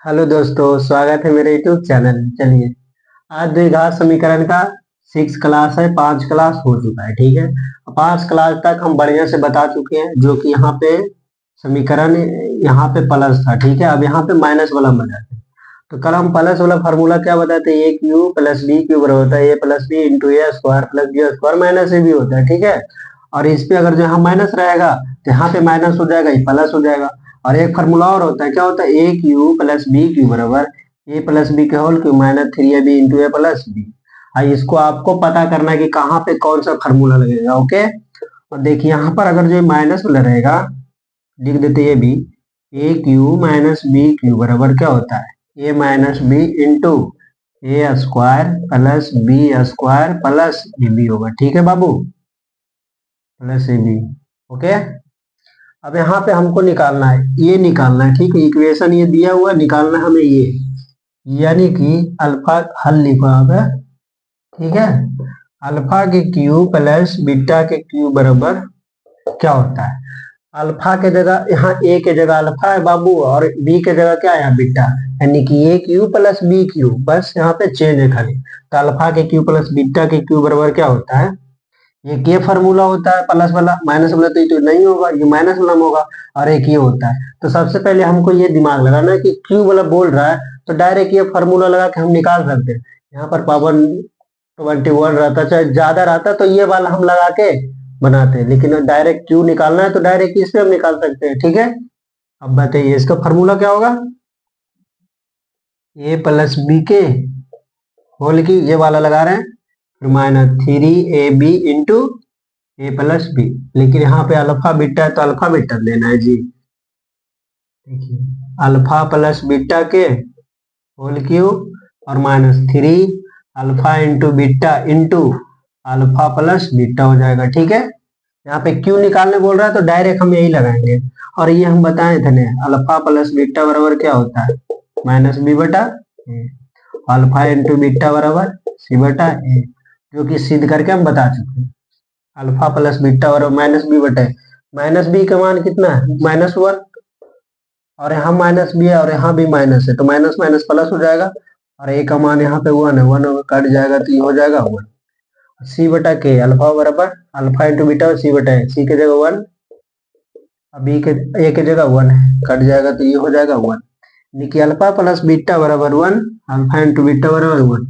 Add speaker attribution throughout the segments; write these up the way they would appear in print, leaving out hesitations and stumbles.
Speaker 1: Hello दोस्तों, स्वागत है मेरे यूट्यूब चैनल में। चलिए, आज द्विघात समीकरण का 6 क्लास है। 5 क्लास हो चुका है, ठीक है। 5 क्लास तक हम बढ़िया से बता चुके हैं, जो कि यहाँ पे समीकरण यहाँ पे प्लस था, ठीक है। अब यहाँ पे माइनस वाला हम बताते हैं। तो कल हम प्लस वाला फार्मूला क्या बताते हैं, A cube plus B cube बराबर होता है A plus B into A square plus B square minus A B होता है, ठीक है। और इस पे अगर जो यहाँ माइनस रहेगा तो यहाँ पे माइनस हो जाएगा, ये प्लस हो जाएगा। और एक फार्मूला और होता है, क्या होता है, A cube plus B cube बराबर ए प्लस बी के whole cube minus 3ab into A plus B. इसको आपको पता करना है कि कहाँ पे कौन सा फार्मूला लगेगा, ओके। और देखिए यहाँ पर अगर जो माइनस वाला रहेगा, लिख देते ये भी, A cube minus B cube बराबर क्या होता है, A minus B into A square plus B square plus A B होगा, ठीक है बाबू, प्लस ए बी, ओके। अब यहाँ पे हमको निकालना है, ये निकालना है, ठीक है। इक्वेशन ये दिया हुआ, निकालना है हमें ये, यानी कि अल्फा हल लिखो आप, ठीक है। अल्फा के क्यू प्लस बीटा के क्यू बराबर क्या होता है, अल्फा के जगह यहाँ ए के जगह अल्फा है बाबू, और बी के जगह क्या है बीटा, यानी कि ए क्यू प्लस बी क्यू, बस यहाँ पे चेंज है खाली। तो अल्फा के क्यू प्लस बीटा के क्यू बराबर क्या होता है, ये के फार्मूला होता है प्लस वाला, माइनस वाला तो ये तो नहीं होगा, ये माइनस वाला में होगा। और एक ये होता है। तो सबसे पहले हमको ये दिमाग लगाना है कि क्यू वाला बोल रहा है, तो डायरेक्ट ये फार्मूला लगा के हम निकाल सकते हैं। यहाँ पर पावर 21 रहता, चाहे ज्यादा रहता तो ये वाला हम लगा के बनाते हैं, लेकिन डायरेक्ट क्यू निकालना है तो डायरेक्ट इससे हम निकाल सकते हैं, ठीक है। अब बताइए इसका फार्मूला क्या होगा, ए प्लस बी के होल की ये वाला लगा रहे हैं, फिर minus 3ab into A plus B. लेकिन यहाँ पे अल्फा बीटा है तो अल्फा बीटा लेना है जी। देखिए, अल्फा प्लस बीटा के होल क्यूब और minus 3 alpha into beta into alpha plus beta हो जाएगा, ठीक है। यहाँ पे क्यू निकालने बोल रहा है तो डायरेक्ट हम यही लगाएंगे। और ये हम बताए थे, अल्फा प्लस बीटा बराबर क्या होता है, माइनस बी बटा ए। अल्फा इंटू बीटा बराबर सी बटा ए, जो कि सिद्ध करके हम बता चुके हैं। अल्फा प्लस बीटा बराबर माइनस बी बटे, माइनस बी का मान कितना है, -1, और यहाँ माइनस बी है और यहाँ भी माइनस है, तो माइनस माइनस प्लस हो जाएगा। और ए का मान यहाँ पे 1 है, 1 कट जाएगा तो ये हो जाएगा 1। सी बटा के अल्फा बराबर अल्फा इंटू बीटा, सी बटा है, सी के जगह 1, बी के ए के जगह 1 है, कट जाएगा तो ये हो जाएगा 1। देखिए अल्फा प्लस बीटा बराबर 1, अल्फा इंटू बीटा बराबर 1।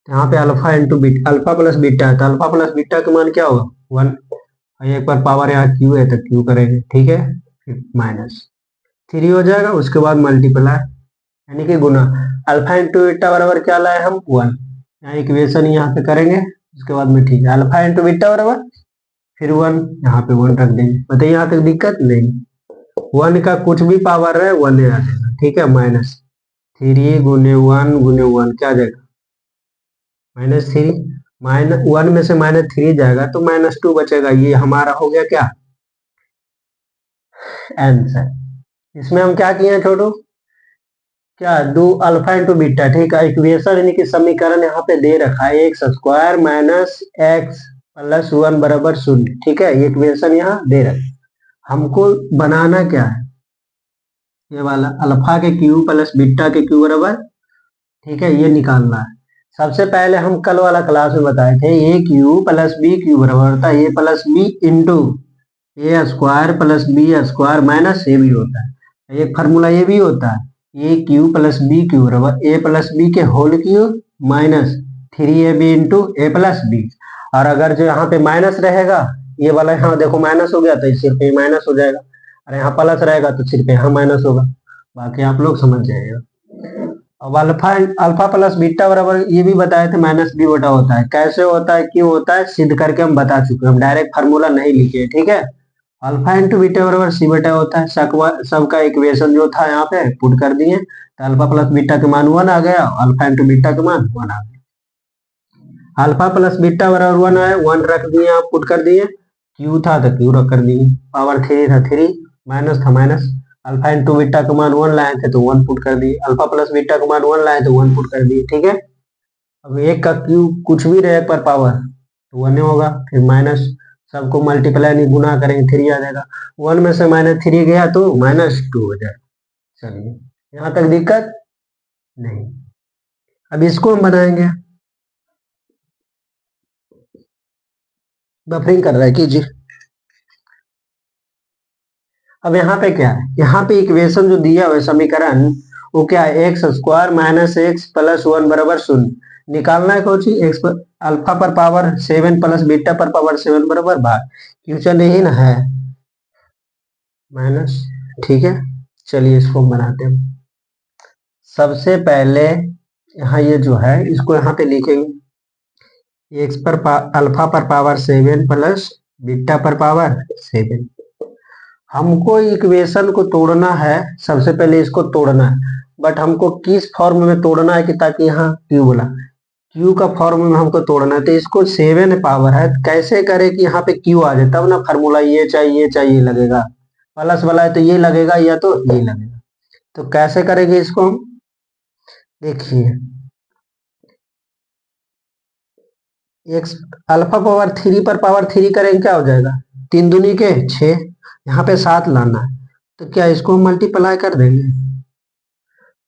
Speaker 1: यहाँ पे alpha into beta, alpha plus beta है तो अल्फा प्लस बीटा का मान क्या होगा, 1। एक बार पावर यहाँ क्यू है तो क्यू करेंगे, ठीक है। फिर माइनस 3 हो जाएगा, उसके बाद मल्टीप्लाई यानी कि गुना, अल्फा इंटू बीटा बराबर क्या लाए हम, 1। यहाँ इक्वेशन यहाँ पे करेंगे, उसके बाद में ठीक है, अल्फा इंटू बीटा बराबर फिर 1, यहाँ पे 1 रख देंगे। बताइए यहाँ तक दिक्कत नहीं, 1 का कुछ भी पावर है 1 आ जाएगा, ठीक है। माइनस 3 गुने 1 गुने 1 क्या आ जाएगा, -3, -1 में से -3 जाएगा तो -2 बचेगा। ये हमारा हो गया क्या, आंसर। इसमें हम क्या किए हैं छोटू, क्या दो अल्फा इंटू बीटा, ठीक है। इक्वेशन यानी कि समीकरण यहाँ पे दे रखा है, x square minus x plus 1 बराबर 0, ठीक है। ये इक्वेशन यहाँ दे रखा है, हमको बनाना क्या है, ये वाला अल्फा के क्यू प्लस बीटा के क्यू बराबर, ठीक है, ये निकालना है। सबसे पहले हम कल वाला क्लास में बताए थे, A cube plus B cube बराबर होता है A plus B into A square plus B square minus A B होता है। एक फार्मूला ये भी होता है, A cube plus B cube बराबर ए प्लस बी के whole cube minus 3ab into A plus B. और अगर जो यहाँ पे माइनस रहेगा, ये वाला यहाँ देखो माइनस हो गया तो सिर्फ ये माइनस हो जाएगा, और यहाँ प्लस रहेगा तो सिर्फ यहाँ माइनस होगा। बाकी आप लोग समझ जाइएगा। अब अल्फा अल्फा प्लस बीटा बराबर ये भी बताए थे माइनस बी बटा होता है, कैसे होता है क्यों होता है सिद्ध करके हम बता चुके हैं, हम डायरेक्ट फार्मूला नहीं लिखे, ठीक है। अल्फा इंटू बीटा बराबर सी बटा होता है, सबका इक्वेशन जो था यहाँ पे पुट कर दिए, तो अल्फा प्लस बीटा के मान 1 आ गया, अल्फा इंटू बीटा के मान 1 आ गया। अल्फा प्लस बीटा बराबर 1 आया, 1 रख दिए, आप पुट कर दिए, क्यू था तो क्यू रख कर दिए, पावर 3 था 3, माइनस था माइनस, अल्फा इंटू बीटा का मान 1 लाए थे तो 1 पुट कर दिए, अल्फा प्लस बीटा का मान 1 लाए तो 1 पुट कर दिए, ठीक है। अब एक का क्यू कुछ भी रहे पर पावर तो 1 होगा, फिर माइनस सबको मल्टीप्लाई नहीं गुना करेंगे 3 आ जाएगा, 1 में से -3 गया तो -2 हो जाएगा। चलिए यहाँ तक दिक्कत नहीं। अब इसको हम बनाएंगे, बफरिंग कर रहा है, कीजिए। अब यहाँ पे क्या है, यहाँ पे इक्वेशन जो दिया हुआ है समीकरण, वो क्या है, x square minus x plus one बराबर शून्य। निकालना है कौन सी, एक्स पर अल्फा पर पावर 7 प्लस बीटा पर पावर 7 बराबर भाग क्वेश्चन यही ना है, माइनस। ठीक है, चलिए इसको हम बनाते हैं। सबसे पहले यहाँ ये जो है इसको यहाँ पे लिखेंगे, एक्स पर अल्फा पर पावर 7 प्लस बीटा पर पावर 7। हमको इक्वेशन को तोड़ना है, सबसे पहले इसको तोड़ना है, बट हमको किस फॉर्म में तोड़ना है कि ताकि यहाँ क्यू बोला, क्यू का फॉर्म में हमको तोड़ना है। तो इसको 7 पावर है, कैसे करें कि यहाँ पे क्यू आ जाए, तब ना फार्मूला ये चाहिए लगेगा, प्लस वाला है तो ये लगेगा या तो ये लगेगा। तो कैसे करेंगे इसको हम, देखिए एक्स अल्फा पावर 3 पर पावर 3 करेंगे क्या हो जाएगा, 3 दूनी के 6, यहाँ पे 7 लाना है, तो क्या इसको मल्टीप्लाई कर देंगे,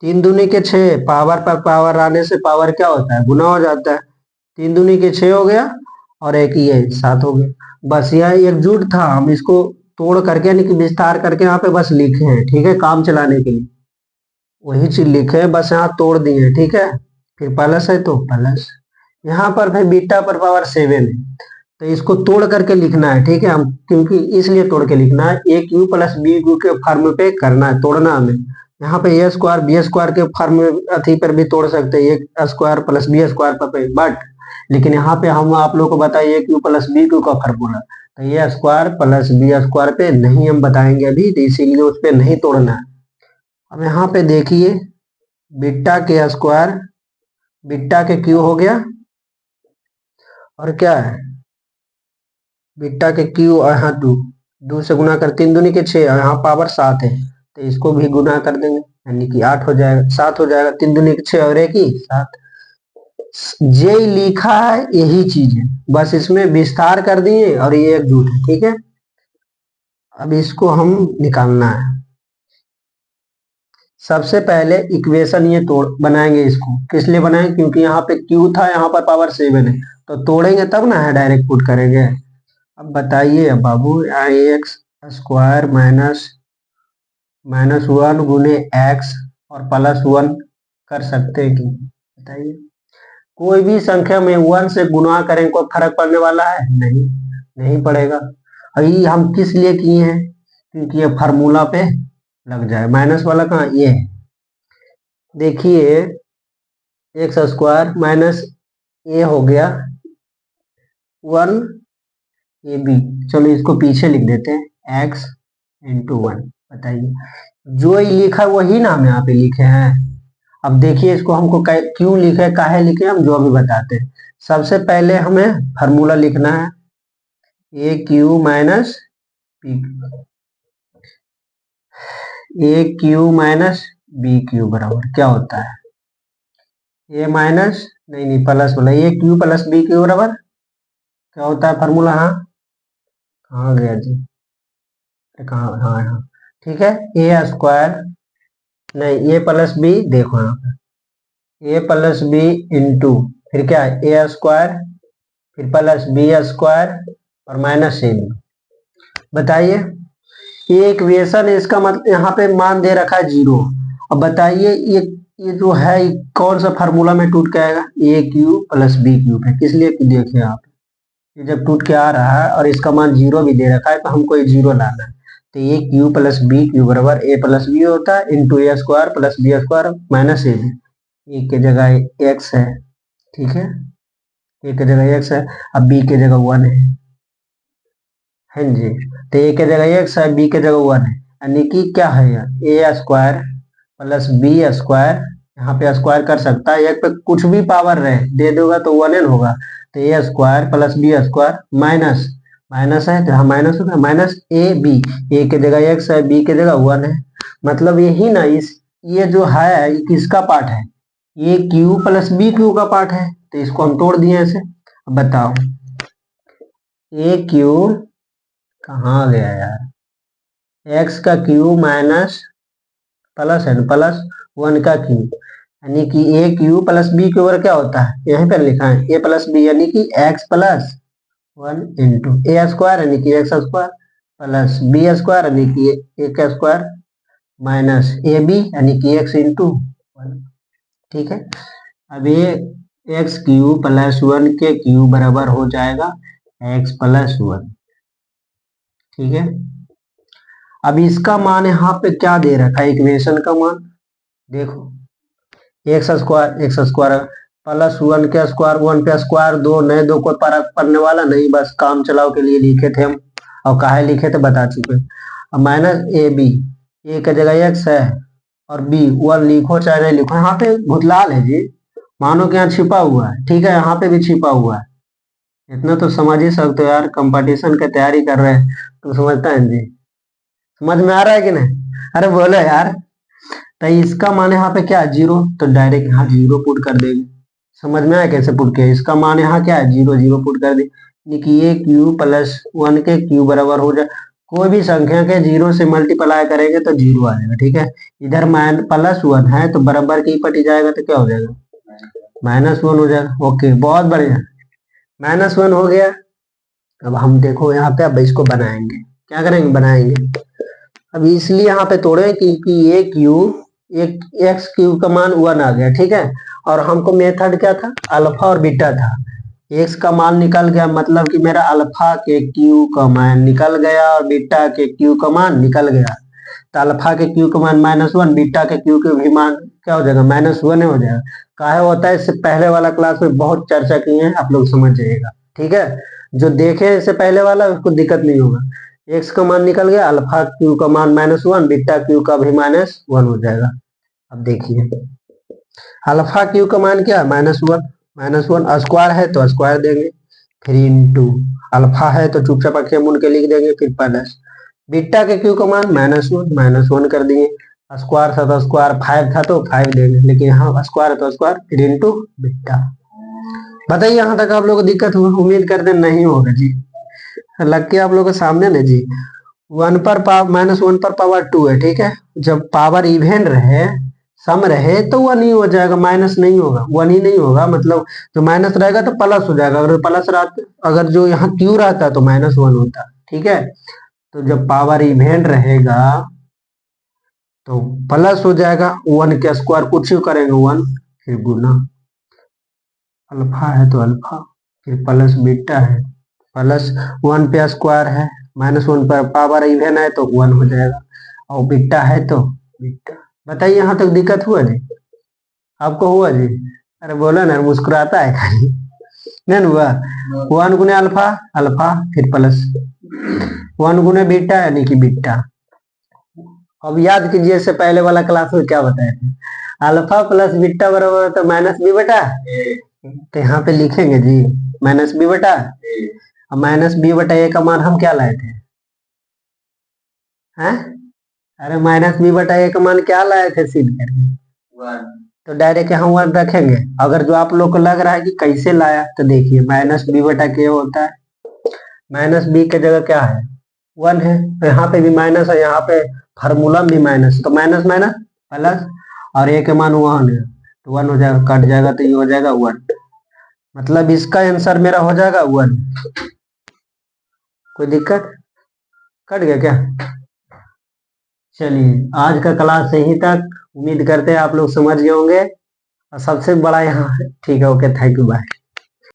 Speaker 1: 3 दूनी के 6, पावर पर पावर आने से पावर क्या होता है, गुना हो जाता है। 3 दूनी के 6 हो गया और एक ये 7 हो गया। बस यह एकजुट था, हम इसको तोड़ करके यानी कि विस्तार करके यहाँ पे बस लिखे हैं, ठीक है, काम चलाने के लिए वही चीज लिखे हैं, बस यहाँ तोड़ दिए, ठीक है। फिर प्लस है तो प्लस, यहाँ पर भाई बीटा पर पावर 7 है, तो इसको तोड़ करके लिखना है, ठीक है। हम क्योंकि इसलिए तोड़ के लिखना है, A cube plus B Q के फॉर्म पे करना है, तोड़ना हमें। यहाँ पे ए स्क्वायर बी स्क्वायर के फॉर्म में अथी पर भी तोड़ सकते हैं, ए स्क्वायर प्लस बी स्क्वायर पर, बट लेकिन यहाँ पे हम आप लोग को बताइए क्यू प्लस बी क्यू का फॉर्मूला, तो A square plus B square पे नहीं हम बताएंगे अभी, तो इसीलिए उस पर नहीं तोड़ना है। अब यहाँ पे देखिए बीटा के स्क्वायर बीटा के क्यू हो गया, और क्या है बीटा के क्यू, और यहाँ 2 से गुना कर, 3 दूनी के 6 और यहाँ पावर 7 है, तो इसको भी गुना कर देंगे यानी कि 8 हो जाएगा, 7 हो जाएगा, 3 दूनी के 6 और एक ही 7। जे लिखा है यही चीज है, बस इसमें विस्तार कर दिए और ये एकजुट है, ठीक है। अब इसको हम निकालना है, सबसे पहले इक्वेशन ये तोड़ बनाएंगे, इसको किस लिए बनाएंगे, क्योंकि यहाँ पे क्यू था, यहाँ पर पावर 7 है, तो तोड़ेंगे तब ना है, डायरेक्ट पुट करेंगे। अब बताइए अब बाबू, एक्स स्क्वायर माइनस 1 गुने एक्स और प्लस 1 कर सकते हैं कि, बताइए। कोई भी संख्या में 1 से गुणा करें कोई फर्क पड़ने वाला है, नहीं, नहीं पड़ेगा। अभी हम किस लिए किए हैं, क्योंकि ये फार्मूला पे लग जाए, माइनस वाला कहाँ, ये है। देखिए एक्स स्क्वायर माइनस ए हो गया 1 ए बी, चलो इसको पीछे लिख देते हैं, एक्स इंटू 1। बताइए, जो लिखा वही ना हम यहाँ पे लिखे हैं। अब देखिए इसको हमको क्यों लिखे, काहे लिखे, हम जो अभी बताते हैं। सबसे पहले हमें फार्मूला लिखना है, A cube minus B, A cube minus B cube बराबर क्या होता है, ए माइनस नहीं प्लस वाला, ए क्यू प्लस बी क्यू बराबर क्या होता है फार्मूला, हाँ कहाँ गया जी, कहाँ, हाँ हाँ, ठीक है। ए स्क्वायर नहीं, ए प्लस बी, देखो यहाँ पे ए प्लस बी इंटू फिर क्या है ए स्क्वायर, फिर प्लस बी स्क्वायर और माइनस ए बी। बताइए ये इक्वेशन है, इसका मतलब यहाँ पे मान दे रखा है 0। अब बताइए ये जो है कौन सा फार्मूला में टूट के आएगा, ए क्यू प्लस बी क्यूब है, किस लिए कि देखिए आप, ये जब टूट के आ रहा है और इसका मान 0 भी दे रखा है, तो हमको ये 0 लाना है। तो A cube plus B cube बराबर ए प्लस बी होता है into A square plus B square minus A B, A के जगह एक्स है, ठीक है, ए के जगह एक्स है, अब बी के जगह 1 है जी। तो ए के जगह एक्स है, बी के जगह 1 है, यानी कि क्या है यार, ए स्क्वायर प्लस बी स्क्वायर, यहाँ पे स्क्वायर कर सकता है, एक पे कुछ भी पावर रहे दे दोगा तो 1n होगा, तो A square plus B square minus minus है तो यहाँ माइनस होगा, माइनस ए बी, ए के जगह एक्स है, बी के जगह 1 है, मतलब यही ना, इस ये जो है ये किसका पार्ट है, ये क्यू प्लस बी क्यू का पार्ट है, तो इसको हम तोड़ दिए ऐसे। अब बताओ ए क्यू कहाँ गया यार, एक्स का क्यू माइनस प्लस है प्लस 1 का क्यू, यानी कि ए क्यू प्लस बी क्यूब क्या होता है, यहीं पर लिखा है ए प्लस बी यानी कि एक्स प्लस 1 इंटू ए स्क्वायर यानी कि x square plus B square यानी कि ए का स्क्वायर माइनस ए बी यानी कि एक्स इंटू 1। ठीक है, अब ये एक्स क्यू प्लस 1 के क्यू बराबर हो जाएगा एक्स प्लस 1। ठीक है, अब इसका मान यहाँ पे क्या दे रखा है, इक्वेशन का मान देखो, एक्स स्क्वायर प्लस 1 के स्क्वायर 1 के स्क्वायर 2 नए 2 को फर्क पड़ने वाला नहीं, बस काम चलाओ के लिए लिखे थे हम, और काहे लिखे थे बता चुके। अब माइनस ए बी, ए की जगह एक्स है और बी 1 लिखो चाहे नहीं लिखो, यहाँ पे भूतलाल है जी, मानो कि यहाँ छिपा हुआ है। ठीक है, यहाँ पे भी छिपा हुआ है, इतना तो समझ ही सकते हो यार, कंपटीशन की तैयारी कर रहे हैं तो समझता है जी, समझ में आ रहा है कि नहीं, अरे बोलो यार। तो इसका मान यहाँ पे क्या है, जीरो, तो डायरेक्ट यहाँ जीरो पुट कर देंगे। समझ में आया कैसे पुट किया, इसका मान यहाँ क्या है जीरो, जीरो पुट कर दे, यानी कि ए क्यू प्लस 1 के क्यू बराबर हो जाए, कोई भी संख्या के जीरो से मल्टीप्लाई करेंगे तो जीरो आ जाएगा। ठीक है, इधर प्लस 1 है तो बराबर के ही पटी जाएगा तो क्या हो जाएगा, -1 हो जाएगा। ओके, बहुत बढ़िया, -1 हो गया। अब हम देखो यहाँ पे अब इसको बनाएंगे, क्या करेंगे, बनाएंगे। अब इसलिए यहाँ पे तोड़े क्योंकि ए क्यू एक एक्स क्यू का मान 1 आ गया। ठीक है, और हमको मेथड क्या था, अल्फा और बीटा था। एक्स का मान निकल गया, मतलब कि मेरा अल्फा के क्यू का मान निकल गया और बीटा के क्यू का मान निकल गया। तो अल्फा के क्यू का मान -1, बीटा के क्यू के भी मान क्या हो जाएगा, -1 हो जाएगा। काहे होता है, इससे पहले वाला क्लास में बहुत चर्चा की है, आप लोग समझ जाइएगा। ठीक है, जो देखे इससे पहले वाला उसको दिक्कत नहीं होगा। एक्स का मान निकल गया, अल्फा क्यू का मान -1, बीटा क्यू का भी -1 हो जाएगा। अब देखिए अल्फा क्यू का मान क्या है, -1 स्क्वायर है तो स्क्वायर देंगे, फिर इंटू अल्फा है तो चुपचाप अक्षर मुन के लिख देंगे, फिर प्लस बीटा के क्यू का मान -1 कर दिए, स्क्वायर था तो स्क्वायर, 5 था तो 5 देंगे, लेकिन यहाँ स्क्वायर तो स्क्वायर, फिर इंटू बीटा। बताइए यहाँ तक आप लोग को दिक्कत हुआ, उम्मीद करते नहीं होगा जी, लग के आप लोग के सामने ना जी। -1 पर पावर 2 है। ठीक है, जब पावर इवन रहे, सम रहे तो 1 ही हो जाएगा, माइनस नहीं होगा, 1 ही नहीं होगा, मतलब जो माइनस रहेगा तो प्लस हो जाएगा, अगर प्लस रहता, अगर जो यहाँ क्यू रहता तो -1 होता। ठीक है, तो जब पावर इवन रहेगा तो प्लस हो जाएगा, 1 के स्क्वायर कुछ ही करेंगे 1, फिर गुना अल्फा है तो अल्फा, फिर प्लस बीटा है, प्लस 1 पे स्क्वायर है, -1 पर पावर इवन है तो 1 हो जाएगा, और बीटा है तो बीटा। बताइए यहाँ तक दिक्कत हुआ जी, आपको हुआ जी, अरे बोलो ना, मुस्कुराता है खाली, नहीं हुआ। 1 गुने अल्फा, अल्फा फिर प्लस 1 गुने बीटा यानी कि बीटा। अब याद कीजिए इससे पहले वाला क्लास में क्या बताया थे, अल्फा प्लस बीटा बराबर तो -b बटा, तो यहाँ पे लिखेंगे जी -b बटा, अब -b बटा a का मान हम क्या लाए थे, हैं, अरे -b बटा a का मान क्या लाए थे सीध करके, 1, तो डायरेक्ट यहाँ 1 रखेंगे। अगर जो आप लोग को लग रहा है कि कैसे लाया, तो देखिए -b बटा k होता है, -b की जगह क्या है 1 है, तो यहाँ पे भी माइनस है, यहाँ पे फार्मूला भी माइनस, तो माइनस माइनस प्लस, और a के मान 1 है तो 1 हो जाएगा, कट जाएगा तो ये हो जाएगा 1, मतलब इसका आंसर मेरा हो जाएगा 1। कोई दिक्कत, कट गया क्या। चलिए आज का क्लास यहीं तक, उम्मीद करते हैं आप लोग समझ गए होंगे, और सबसे बड़ा यहाँ है। ठीक है, ओके, थैंक यू, बाय।